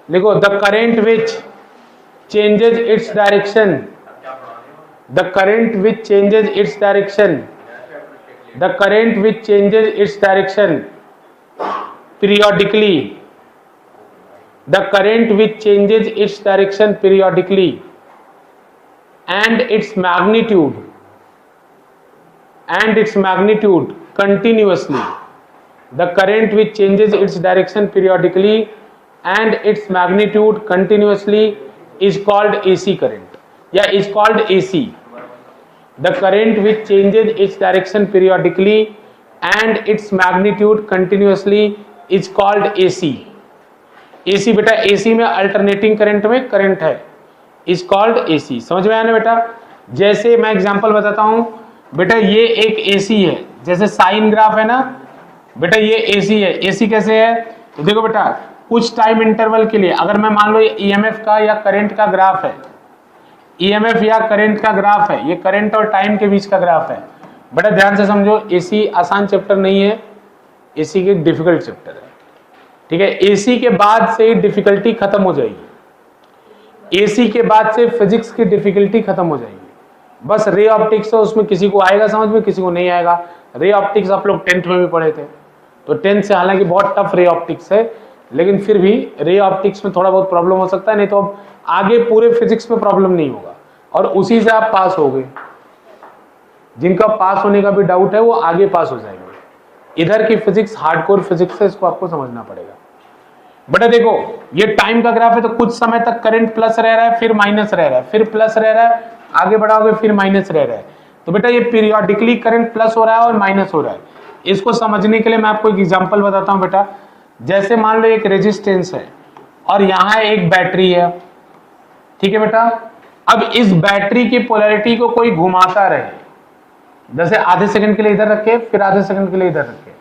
लिखो the current which changes its direction, the current which changes its direction, the current which changes its direction periodically, the current which changes its direction periodically and its magnitude continuously, the current which changes its direction periodically and its magnitude continuously is called AC current या is called AC. The current which changes its direction periodically and its magnitude continuously is called AC. AC बेटा, AC में alternating current में current है, is called AC. समझ में आया ना बेटा? जैसे मैं एग्जांपल बताता हूं बेटा, ये एक AC है, जैसे साइन ग्राफ है ना बेटा, ये AC है. AC कैसे है? तो देखो बेटा, कुछ टाइम इंटरवल के लिए अगर मैं मान लो ये EMF का या करंट का ग्राफ है, EMF या करंट का ग्राफ है, ये करंट और टाइम के बीच का ग्राफ है. बेटा ध्यान से समझो, AC आसान चैप्टर नहीं है, AC के डिफिकल्ट चैप्टर है. ठीक है, AC के बाद से डिफिकल्टी खत्म हो जाएगी. AC के बाद से फिजिक्स की डिफिकल्टी खत्म हो जाएगी. बस रे ऑप्टिक्स है, उसमें किसी को आएगा समझ में, किसी को नहीं आएगा. रे ऑप्टिक्स आप लोग 10th में भी पढ़े थे, तो 10th से हालांकि बहुत टफ रे ऑप्टिक्स है, लेकिन फिर भी रे ऑप्टिक्स में थोड़ा बहुत प्रॉब्लम हो सकता है, नहीं तो आगे पूरे फिजिक्स में प्रॉब्लम नहीं होगा और उसी से आप पास हो गए. जिनका पास होने का भी डाउट है वो आगे पास हो जाएंगे. इधर की फिजिक्स हार्डकोर फिजिक्स है, इसको आपको समझना पड़ेगा. बेटा देखो, ये टाइम का ग्राफ है, तो कुछ समय तक करंट प्लस रह रहा है, फिर माइनस रह रहा है, फिर प्लस रह रहा है, आगे बढ़ाओगे फिर माइनस रह रहा है. तो बेटा ये पीरियोडिकली करंट प्लस हो रहा है और माइनस हो रहा है. इसको समझने के लिए मैं आपको एक एग्जांपल बताता हूं बेटा. जैसे मान लो एक रेजिस्टेंस है और यहाँ एक बैटरी है. ठीक है बेटा, अब इस बैटरी की पोलैरिटी को कोई घुमाता रहे, जैसे आधे सेकंड के लिए इधर रखे, फिर आधे सेकंड के लिए इधर रखे,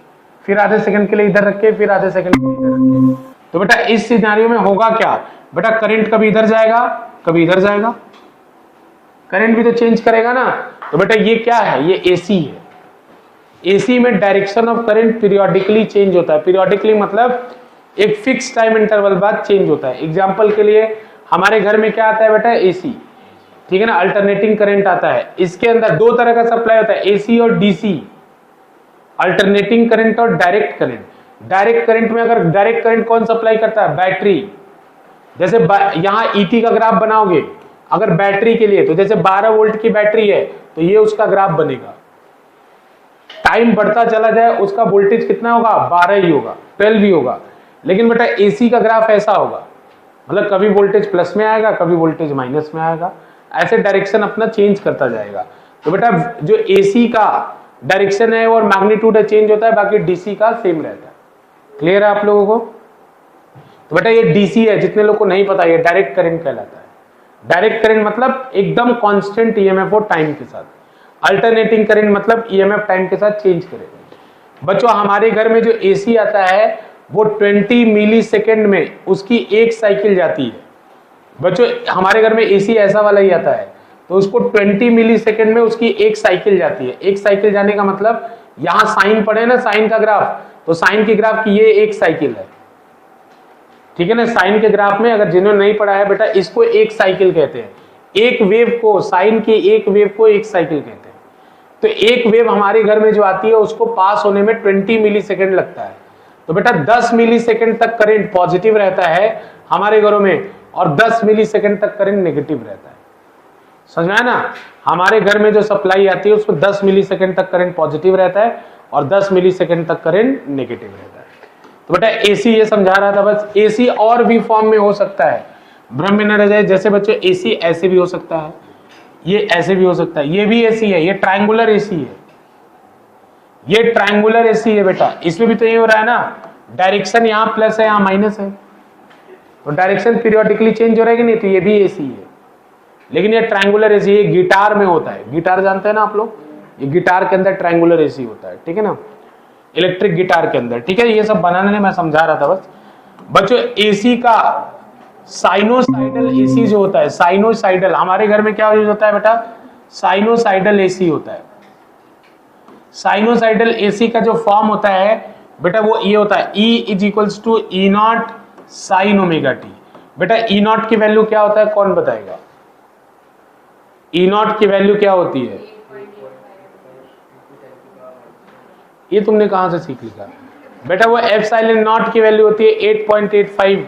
फिर आधे सेकंड के लिए इधर रखे, फिर आधे सेकंड के लिए इधर रखे. तो बेटा इस सिनेरियो में होगा क्या बेटा, करंट कभी इधर जाएगा कभी इधर जाएगा, करंट भी तो चेंज करेगा ना. तो बेटा ये क्या है, ये AC है. AC में direction of current periodically change होता है. पीरियोडिकली मतलब एक फिक्स टाइम इंटरवल बाद चेंज होता है. एग्जाम्पल के लिए हमारे घर में क्या आता है बेटा, AC. ठीक है ना, अल्टरनेटिंग करंट आता है. इसके अंदर दो तरह का सप्लाई होता है, AC और DC. अल्टरनेटिंग करंट और डायरेक्ट करंट. डायरेक्ट करंट में अगर डायरेक्ट करंट कौन सप्लाई करता है, बैटरी. जैसे यहाँ ET का ग्राफ बनाओगे अगर बैटरी के लिए, तो जैसे 12 वोल्ट की बैटरी है तो ये उसका ग्राफ बनेगा. टाइम बढ़ता चला जाए उसका वोल्टेज कितना होगा, 12 ही होगा, 12 ही होगा. लेकिन बेटा AC का ग्राफ ऐसा होगा, मतलब कभी वोल्टेज प्लस में आएगा, कभी वोल्टेज माइनस में आएगा, ऐसे डायरेक्शन अपना चेंज करता जाएगा. तो बेटा जो AC का डायरेक्शन है और मैग्नीट्यूड चेंज होता है, बाकी DC का सेम रहता है. क्लियर है आप लोगों को? तो बेटा ये DC है, जितने लोग को नहीं पता, ये डायरेक्ट करंट कहलाता है. डायरेक्ट करंट मतलब एकदम कांस्टेंट EMF और टाइम के साथ. अल्टरनेटिंग करंट मतलब EMF टाइम के साथ चेंज करेगा. बच्चों हमारे घर में जो AC आता है वो 20 मिली सेकेंड में उसकी एक साइकिल जाती है. बच्चों हमारे घर में AC ऐसा वाला ही आता है, तो उसको 20 मिली सेकेंड में उसकी एक साइकिल जाती है. एक साइकिल जाने का मतलब यहाँ साइन पड़े ना, साइन का ग्राफ, तो साइन के ग्राफ की ये एक साइकिल है. ठीक है ना, साइन के ग्राफ में अगर जिन्होंने नहीं पढ़ा है बेटा, इसको एक साइकिल कहते हैं. एक वेव को, साइन की एक वेव को एक साइकिल कहते हैं. तो एक वेव हमारे घर में जो आती है उसको पास होने में 20 मिली सेकेंड लगता है. तो बेटा 10 मिली सेकेंड तक करंट पॉजिटिव रहता है हमारे घरों में और 10 मिली सेकेंड तक करंट नेगेटिव रहता है. समझ में आया ना? हमारे घर में जो सप्लाई आती है उसमें 10 मिली सेकेंड तक करंट पॉजिटिव रहता है और 10 मिली सेकेंड तक करंट नेगेटिव रहता है. तो बेटा AC ये समझा रहा था बस. AC और भी फॉर्म में हो सकता है, भ्रम में न रह जाए. जैसे बच्चों AC ऐसे भी हो सकता है, ये ऐसे भी हो सकता है, ये भी AC है, ये ट्रायंगुलर AC है, ये ट्रायंगुलर AC है बेटा. इसमें भी तो ये हो रहा है ना, डायरेक्शन यहाँ प्लस है यहाँ माइनस है, तो डायरेक्शन पीरियोडिकली चेंज हो रहा है कि नहीं. तो ये भी AC है, लेकिन ये ट्रायंगुलर AC. ये गिटार में होता है, गिटार जानते हैं ना आप लोग, ये गिटार के अंदर ट्रायंगुलर AC होता है. ठीक है ना, इलेक्ट्रिक गिटार के अंदर. ठीक है, ये सब बनाने में मैं समझा रहा था बस. बच्चों AC का साइनोसाइडल AC जो होता है, साइनोसाइडल, हमारे घर में क्या यूज होता है बेटा, साइनोसाइडल AC होता है. साइनोसाइडल AC का जो फॉर्म होता है बेटा वो ये होता है, E = E0 sin ω t. बेटा ई नॉट की वैल्यू क्या होता है, कौन बताएगा? ई नॉट की वैल्यू क्या होती है? ये तुमने कहां से सीख लिया बेटा? वो एप्सिलॉन नॉट की वैल्यू होती है 8.85।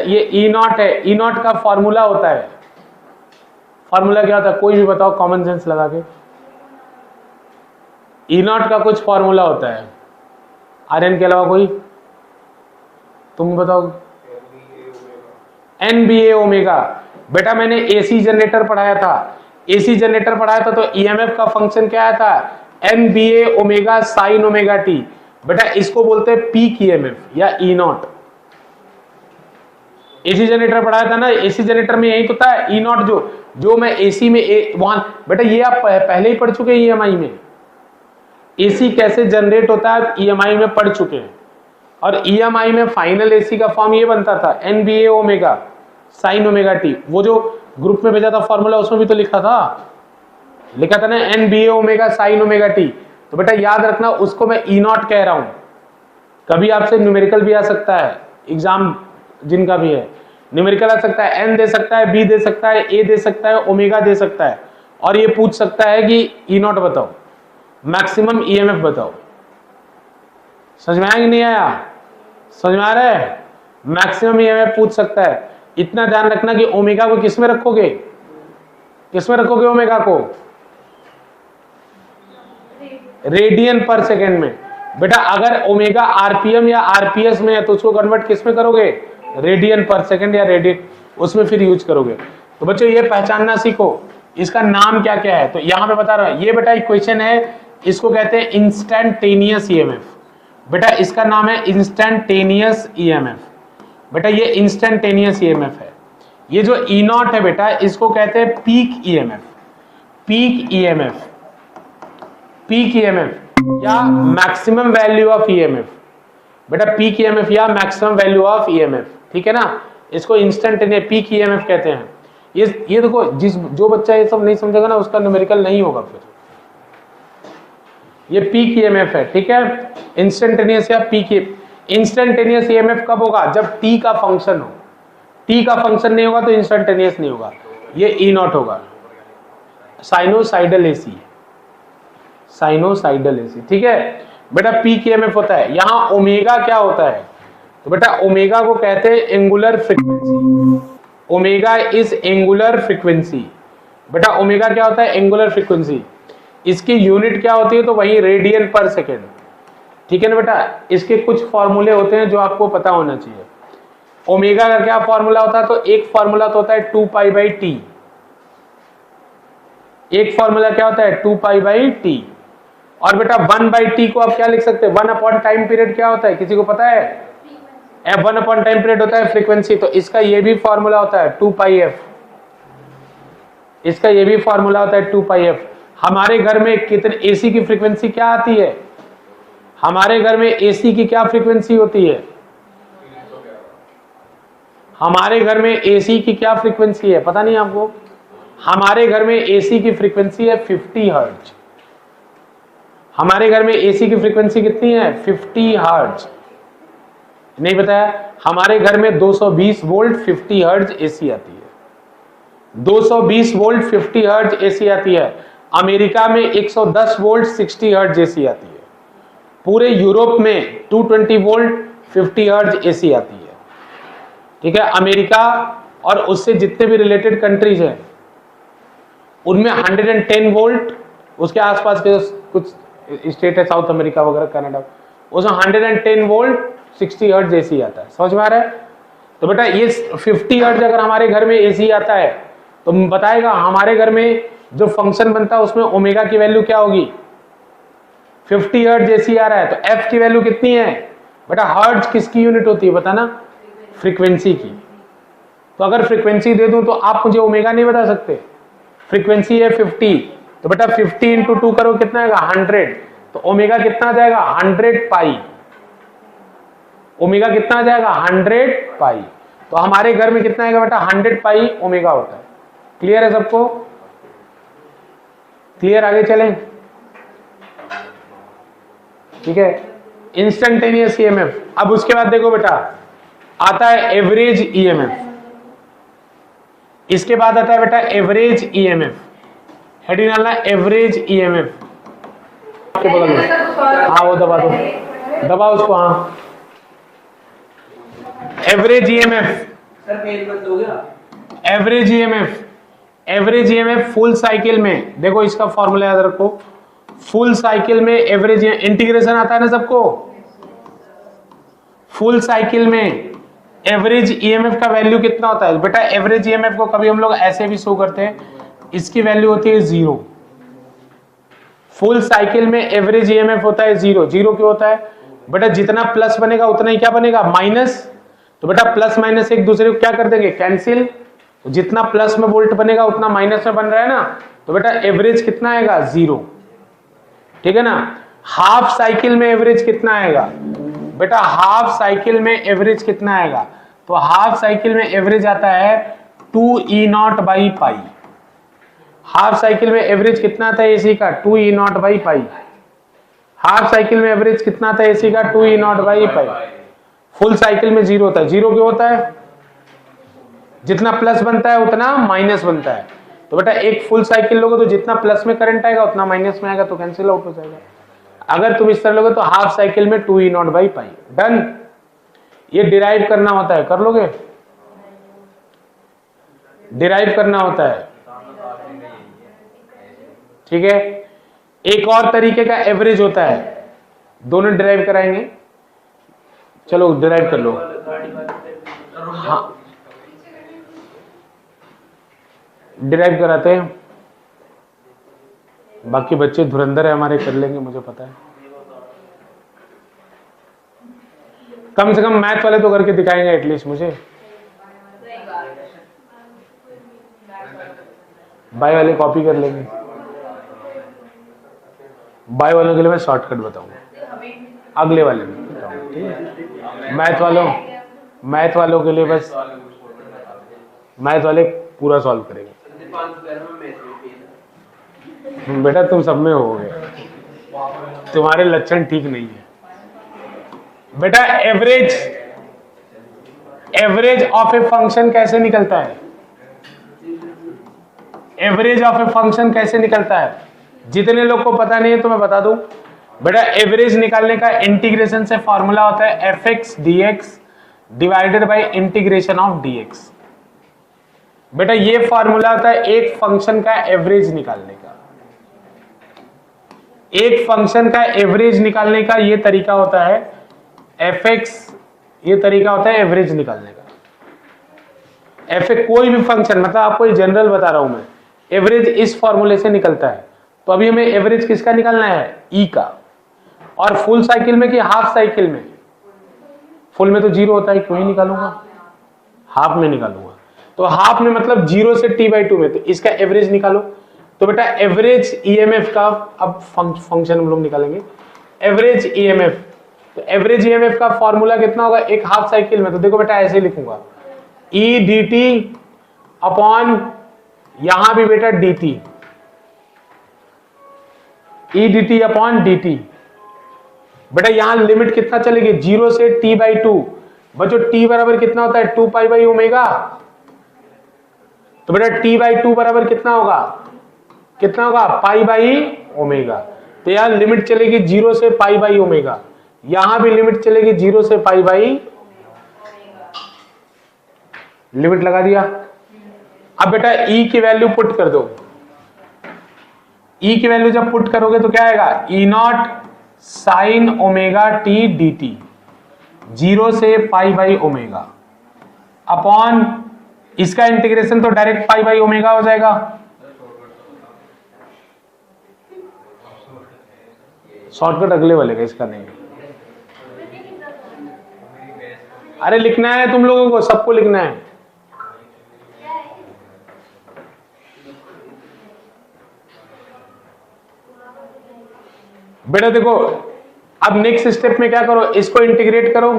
ये ई नॉट है, ई नॉट का फॉर्मूला होता है। फॉर्मूला क्या होता है, कोई भी बताओ कॉमन सेंस लगा के। ई नॉट का कुछ फॉर्मूला होता है, आर्यन के अलावा कोई? तुम बताओ। NBA omega. बेटा मैंने एसी जनरेटर पढ़ाया था, एसी जनरेटर पढ़ाया था तो ईएमएफ का फंक्शन क्या आया था? NBA omega sine omega T. बेटा इसको बोलते हैं पीक ईएमएफ या ई नॉट। एसी जनरेटर पढ़ाया था ना, एसी जनरेटर में यही तो था ई नॉट, जो मैं एसी में वहां। बेटा ये आप पहले ही पढ़ चुके हैं ईएमआई में, एसी कैसे जनरेट होता है ईएमआई में पढ़ चुके हैं। और ईएमआई में फाइनल एसी का फॉर्म ये बनता था NBA omega sine omega T. वो जो ग्रुप में भेजा था फॉर्मूला, उसमें भी तो लिखा था ना NBA omega sine omega T. तो बेटा याद रखना, उसको मैं ई नॉट कह रहा हूं। कभी आपसे न्यूमेरिकल भी आ सकता है, एग्जाम जिनका भी है न्यूमेरिकल आ सकता है, एन दे सकता है, बी दे सकता है, ए दे सकता है, ओमेगा दे सकता है, और ये पूछ सकता है कि ई नॉट बताओ, मैक्सिमम ईएमएफ बताओ। समझ में आया कि नहीं आया? समझ में आ रहा है? मैक्सिमम ईएमएफ पूछ सकता है। इतना ध्यान रखना कि ओमेगा को किस में रखोगे, किस में रखोगे ओमेगा को? रेडियन पर सेकेंड में। बेटा अगर ओमेगा आरपीएम या आरपीएस में है तो उसको कन्वर्ट किस में करोगे? रेडियन पर सेकेंड या रेडियन, उसमें फिर यूज करोगे। तो बच्चों ये पहचानना सीखो, इसका नाम क्या क्या है। तो यहां पे बता रहा हूं, ये बेटा एक क्वेश्चन है, इसको कहते हैं इंस्टेंटेनियस ईएमएफ। बेटा इसका नाम है इंस्टेंटेनियस ईएमएफ। बेटा ये इंस्टेंटेनियस ईएमएफ है। ये जो ई नॉट है बेटा, इसको कहते हैं peak EMF. Peak EMF, peak EMF या मैक्सिमम वैल्यू ऑफ ईएमएफ। बेटा पीक ईएमएफ या मैक्सिमम वैल्यू ऑफ ईएमएफ, ठीक है ना? इसको इंस्टेंटेनियस पीक ईएमएफ कहते हैं। ये देखो, जो बच्चा ये सब नहीं समझेगा ना, उसका न्यूमेरिकल नहीं होगा फिर। ये पीक ईएमएफ है, ठीक है? इंस्टेंटेनियस या पीक। इंस्टेंटेनियस ईएमएफ कब होगा? जब टी का फंक्शन हो। टी का फंक्शन नहीं होगा तो इंस्टेंटेनियस नहीं होगा, ये ई नॉट होगा। साइनोसाइडल एसी, साइनोसाइडल एसी, ठीक है? बेटा पीक ईएमएफ होता है। यहां ओमेगा क्या होता है? तो बेटा ओमेगा को कहते हैं angular frequency. Omega is angular frequency. बेटा ओमेगा क्या होता है? Angular frequency. इसकी यूनिट क्या होती है? तो वही रेडियन पर सेकेंड, ठीक है ना बेटा? इसके कुछ फॉर्मूले होते हैं जो आपको पता होना चाहिए। ओमेगा का क्या फॉर्मूला होता है? तो एक फॉर्मूला तो होता है 2π/t। एक फॉर्मूला क्या होता है? 2π/t। और बेटा 1/t को आप क्या लिख सकते हैं? 1 अपॉन टाइम पीरियड क्या होता है, किसी को पता है? f1 अपॉन टाइम पीरियड होता है फ्रीक्वेंसी। तो इसका ये भी फॉर्मूला होता है 2πf। इसका ये भी फॉर्मूला होता है 2πf। हमारे घर में कितने एसी की फ्रीक्वेंसी क्या आती है? हमारे घर में एसी की क्या फ्रीक्वेंसी होती है? हमारे घर में एसी की क्या फ्रीक्वेंसी है, पता नहीं आपको? हमारे घर में एसी की फ्रीक्वेंसी है 50 हर्ट्ज। हमारे घर में एसी की फ्रीक्वेंसी कितनी है? 50 हर्ट्ज। नहीं बताया? हमारे घर में 220 वोल्ट 50 हर्ट्ज एसी आती है। 220 वोल्ट 50 हर्ट्ज एसी आती है। अमेरिका में 110 वोल्ट 60 हर्ट्ज एसी आती है। पूरे यूरोप में 220 वोल्ट 50 हर्ट्ज एसी आती है, ठीक है? अमेरिका और उससे जितने भी रिलेटेड कंट्रीज हैं उनमें 110 वोल्ट, उसके आसपास के कुछ स्टेट है साउथ अमेरिका वगैरह, कनाडा, उसमें 110 वोल्ट 60 हर्ट्ज एसी आता है। समझ में आ रहा है? तो बेटा ये 50 हर्ट्ज अगर हमारे घर में एसी आता है तो बताएगा हमारे घर में जो फंक्शन बनता है उसमें ओमेगा की वैल्यू क्या होगी? 50 हर्ट्ज एसी आ रहा है तो एफ की वैल्यू कितनी है? बेटा हर्ट्ज किसकी यूनिट होती है बताना? फ्रीक्वेंसी की। तो अगर फ्रीक्वेंसी दे दूं तो आप मुझे ओमेगा नहीं बता सकते। फ्रीक्वेंसी है 50, तो बेटा 50 इंटू 2 करो कितना आएगा? 100। तो ओमेगा कितना आ जाएगा? 100 पाई। ओमेगा कितना आ जाएगा? 100 पाई। तो हमारे घर में कितना आएगा बेटा? 100 पाई ओमेगा होता है। क्लियर है सबको? क्लियर? आगे चलें, ठीक है? Instantaneous EMF. अब उसके बाद देखो बेटा, आता है एवरेज ईएमएफ, इसके बाद आता है बेटा एवरेज ईएमएफ, हेडिंग डालना एवरेज ईएमएफ के बगल में, हाँ वो दबा दो, दबा उसको, हाँ average EMF, average EMF, average EMF full cycle में, देखो इसका फॉर्मूला याद रखो, फुल साइकिल में एवरेज इंटीग्रेशन आता है ना सबको, फुल साइकिल में एवरेज ईएमएफ का वैल्यू कितना होता है बेटा, एवरेज ईएमएफ को कभी हम लोग ऐसे भी शो करते हैं, इसकी वैल्यू होती है 0, फुल साइकिल में एवरेज ईएमएफ होता है 0, 0 क्यों होता है बेटा, जितना प्लस बनेगा उतना ही क्या बनेगा माइनस, तो बेटा प्लस माइनस एक दूसरे को क्या कर देंगे कैंसिल, तो जितना प्लस में वोल्ट बनेगा उतना माइनस में बन रहा है ना, तो बेटा एवरेज कितना आएगा 0, ठीक है ना। हाफ साइकिल में एवरेज कितना आएगा बेटा, हाफ साइकिल में एवरेज कितना आएगा, तो हाफ साइकिल में एवरेज आता है 2E0 by pi, half cycle में एवरेज कितना आता है एसी का 2E0 by pi, half cycle में एवरेज कितना आता है एसी का 2E0 by pi, full cycle में 0 होता है, 0 क्यों होता है, जितना प्लस बनता है उतना माइनस बनता है, तो बेटा एक फुल साइकिल लोगे तो जितना प्लस में करंट आएगा उतना माइनस में आएगा, तो कैंसिल आउट हो जाएगा। अगर तुम इस तरह लोगे तो हाफ साइकिल में 2E0 बाई पाई, डन। ये डिराइव करना होता है, कर लोगे, डिराइव करना होता है, ठीक है। एक और तरीके का एवरेज होता है, दोनों डिराइव कराएंगे, चलो डिराइव कर लो, हाँ डिराइव कराते हैं, बाकी बच्चे धुरंधर है हमारे, कर लेंगे मुझे पता है, कम से कम मैथ वाले तो करके दिखाएंगे एटलीस्ट मुझे, बाय वाले कॉपी कर लेंगे, बाय वालों के लिए मैं शॉर्टकट बताऊंगा, अगले वाले में बताऊंगा, ठीक है। मैथ वालों के लिए बस मैथ वाले पूरा सॉल्व करेंगे, बेटा तुम सब में होगे, तुम्हारे लक्षण ठीक नहीं है बेटा। एवरेज ऑफ ए फंक्शन कैसे निकलता है, एवरेज ऑफ ए फंक्शन कैसे निकलता है, जितने लोग को पता नहीं है तो मैं बता दूं बेटा, एवरेज निकालने का इंटीग्रेशन से फॉर्मूला होता है fx dx divided by integration of dx। बेटा ये फॉर्मूला होता है एक फंक्शन का एवरेज निकालने का, एक फंक्शन का एवरेज निकालने का ये तरीका होता है fx, ये तरीका होता है एवरेज निकालने का। fx कोई भी फंक्शन, मतलब आपको ये जनरल बता रहा हूं मैं, एवरेज इस फॉर्मूले से निकलता है, तो अभी हमें एवरेज किसका निकालना है e का, और फुल साइकिल में कि हाफ साइकिल में, फुल में तो 0 होता है, क्यों ही निकालूंगा, हाफ में निकालूंगा, तो हाफ में मतलब 0 से t/2 में, तो इसका एवरेज निकालो। तो बेटा एवरेज ईएमएफ का अब फंक्शन हम लोग निकालेंगे, एवरेज ईएमएफ, तो एवरेज ईएमएफ का फॉर्मूला कितना होगा एक हाफ साइकिल में, तो देखो बेटा ऐसे लिखूंगा ई डी टी अपॉन, यहां भी बेटा dt, E D T upon D T. बेटा यहां लिमिट कितना चलेगी 0 से t/2, बच्चों t बराबर कितना होता है 2π/ω, तो बेटा t/2 बराबर कितना होगा π/ω, तो यहां लिमिट चलेगी 0 से π/ω, यहां भी लिमिट चलेगी 0 से π/, लिमिट लगा दिया। अब बेटा e की वैल्यू पुट कर दो, e की वैल्यू जब पुट करोगे तो क्या आएगा E0 sin ωt dt 0 से π/ω अपॉन, इसका इंटीग्रेशन तो डायरेक्ट π/ω हो जाएगा, शॉर्टकट अगले वाले का, इसका नहीं। अरे लिखना है तुम लोगों को, सबको लिखना है। बेटा देखो अब नेक्स्ट स्टेप में क्या करो, इसको इंटीग्रेट करो,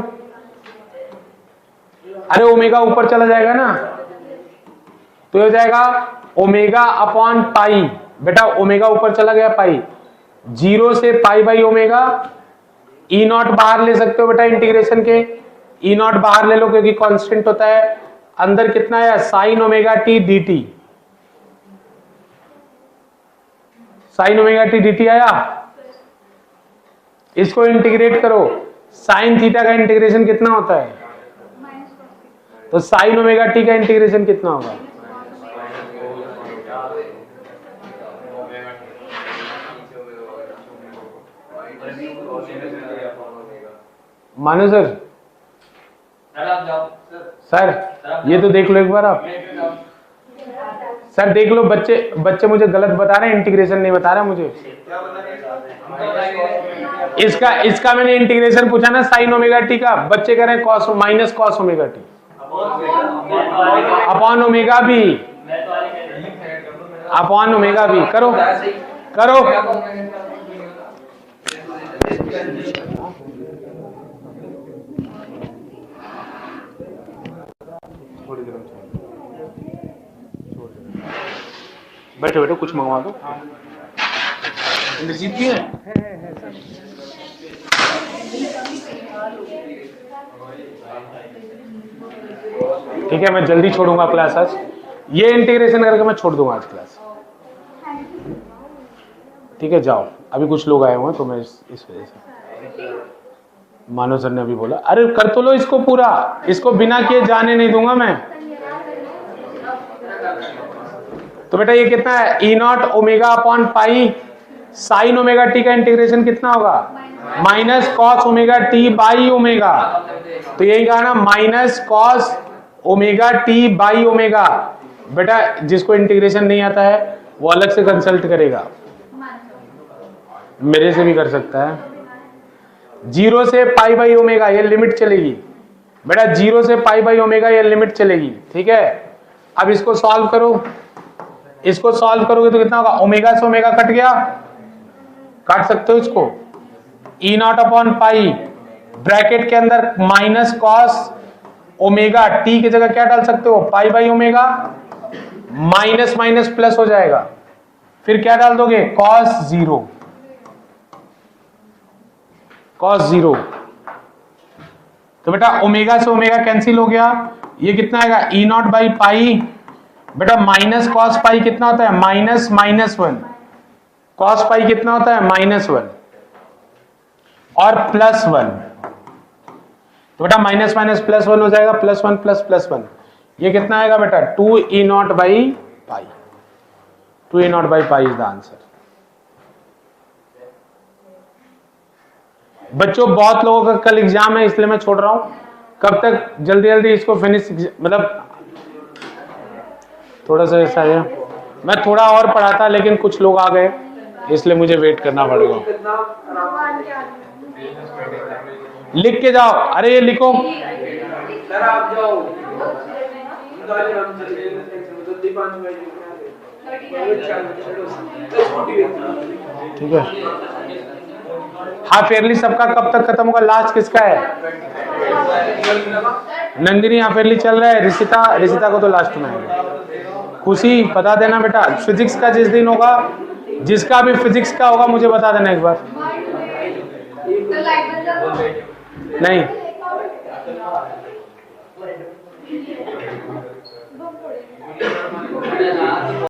अरे ओमेगा ऊपर चला जाएगा ना, तो हो जाएगा ओमेगा अपॉन पाई, बेटा ओमेगा ऊपर चला गया पाई, 0 से π/ω, E0 बाहर ले सकते हो बेटा इंटीग्रेशन के, ई नॉट बाहर ले लो क्योंकि कांस्टेंट होता है, अंदर कितना है sign omega T D T, sign omega T D T आया। इसको इंटीग्रेट करो, साइन थीटा का इंटीग्रेशन कितना होता है, तो साइन ओमेगा टी का इंटीग्रेशन कितना होगा, मानो सर। सर ये तो देख लो एक बार आप, सर देख लो, बच्चे मुझे गलत बता रहे हैं, इंटीग्रेशन नहीं बता रहा मुझे। इसका मैंने इंटीग्रेशन पूछा ना साइन ओमेगा टी का, बच्चे कह रहे हैं cos minus cos omega t upon omega b, upon omega b. करो करो बैठो बैठो, कुछ मंगवा दो। इंद्रजीत भी है। ठीक है, मैं जल्दी छोड़ूंगा क्लास आज, ये इंटीग्रेशन करके मैं छोड़ दूंगा आज क्लास। ठीक है जाओ, अभी कुछ लोग आए हुए हैं तो मैं इस वजह से, मानो सर ने अभी बोला अरे कर तो लो इसको पूरा, इसको बिना किए जाने नहीं दूंगा मैं। तो बेटा ये कितना है, E naught omega upon pi sine omega T का इंटीग्रेशन कितना होगा, minus cos omega T by omega. तो यही कहा ना, minus cos omega T by omega. बेटा जिसको इंटीग्रेशन नहीं आता है वो अलग से कंसल्ट करेगा, मेरे से भी कर सकता है। 0 से पाई बाई ओमेगा ये लिमिट चलेगी बेटा, 0 से पाई बाई ओमेगा ये लिमिट चलेगी। ठीक है, अब इसको सॉल्व करो, इसको सॉल्व करोगे तो कितना होगा, ओमेगा से ओमेगा कट गया, काट सकते हो इसको, ई नॉट अपॉन पाई ब्रैकेट के अंदर माइनस कॉस ओमेगा टी की जगह क्या डाल सकते हो, pi by omega, minus minus plus हो जाएगा, फिर क्या डाल दोगे, कॉस जीरो, कॉस जीरो। तो बेटा ओमेगा से ओमेगा कैंसिल हो गया, ये कितना आएगा, ई नॉट बाई पाई। बेटा माइनस कॉस पाई कितना होता है, minus minus one, cos pi कितना होता है, माइनस वन और प्लस वन। तो बेटा माइनस माइनस प्लस वन हो जाएगा, plus one plus plus one, ये कितना आएगा बेटा, 2 E naught by pi, 2 E naught by pi is the answer. बच्चों बहुत लोगों का कल एग्जाम है इसलिए मैं छोड़ रहा हूं, कब तक जल्दी जल्दी इसको फिनिश, मतलब थोड़ा सा ऐसा है, मैं थोड़ा और पढ़ाता लेकिन कुछ लोग आ गए इसलिए मुझे वेट करना पड़ेगा। लिख के जाओ, अरे ये लिखो, ठीक है। हाफ ईयरली सबका कब तक खत्म होगा, लास्ट किसका है, नंदिनी हाफ ईयरली चल रहा है, रिशिता को तो लास्ट में है। खुशी बता देना बेटा, फिजिक्स का जिस दिन होगा, जिसका भी फिजिक्स का होगा मुझे बता देना एक बार। नहीं